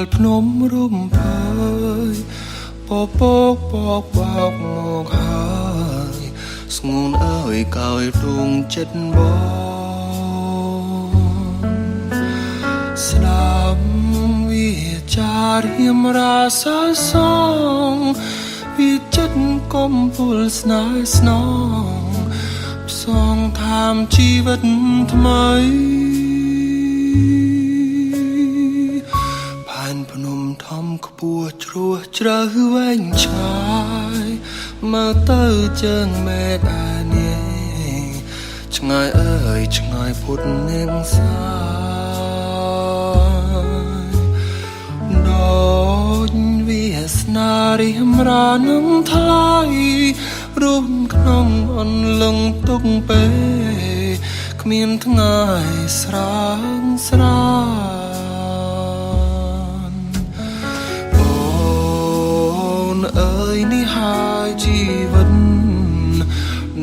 ល់ភ្នំរំភើយពពកបោកបោកមកហើយស្ងួនអើយកើយព្រួងចិត្តបងស្ដាប់វាចារៀមរាសាសងវាចិត្តកំពុលស្នេហ៍ស្នងផ្សងថាមជីវិតថ្មីភ្នំធំខ្ពស់ជ្រោះជ្រៅវែងឆ្ងាយមើលទៅជើងមេឃអានេះឆ្ងាយអើយឆ្ងាយពុតនាងសាយដូចវាសនារីមរានឹងថ្លៃរួមក្នុងអន្លង់ទុកពេលគ្មានថ្ងៃស្រាងស្រាអើយនេះហើយជីវិត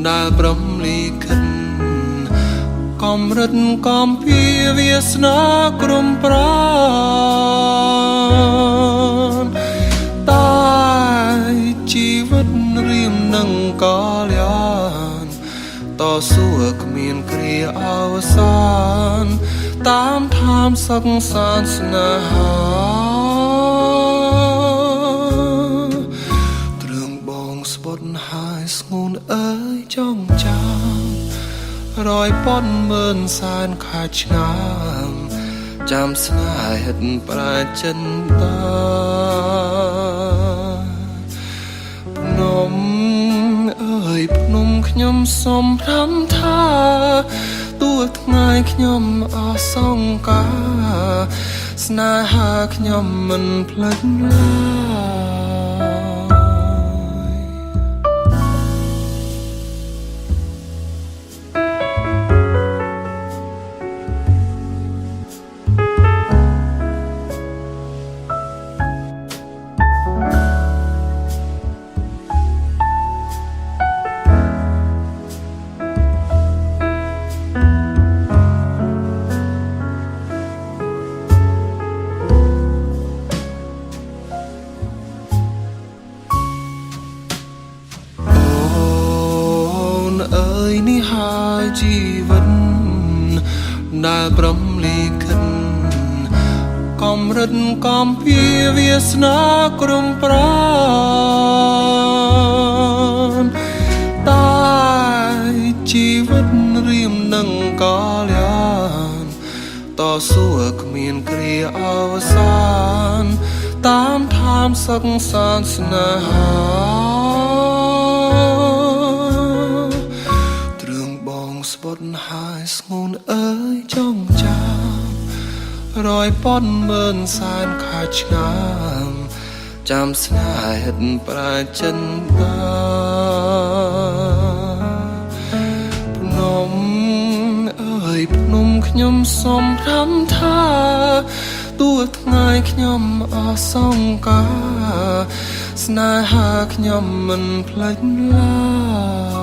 ដែលព្រមលីកិនកំរិតកំពីវាសនាក្រុមប្រានតែជីវិតរៀមនឹងកាលយានតស៊ូគ្មានគ្រាអវសានតាមឋានសង្សារស្នេហាហើយស្ងួនអើយចង់ចាំរយប៉ុនមើលសានខាច់ឆ្ងាមចាំស្នេហ៍ប្រាចិនតាភ្នំអើយភ្នំខ្ញុំសុំប្រាំថាទោះថ្ងៃខ្ញុំអស់សង្ការស្នេហាខ្ញុំមិនភ្លេចឡើយនេះហើយជីវិតដែលព្រមលីកិនកំរិតកំពីវាសនាក្រុមប្រានតែជីវិតរៀមនឹងកាលយានតស៊ូគ្មានគ្រាអវសានតាមឋានសង្សារស្នេហាស្បត់ហើយស្ងួនអើយចង់ចាំរយប៉ុនមើលសានខាច់ឆ្ងាមចាំស្នេហ៍ប្រាចិនតាភ្នំអើយភ្នំខ្ញុំសុំប្រាំថាទោះថ្ងៃខ្ញុំអស់សង្ការស្នេហាខ្ញុំមិនភ្លេចឡើយ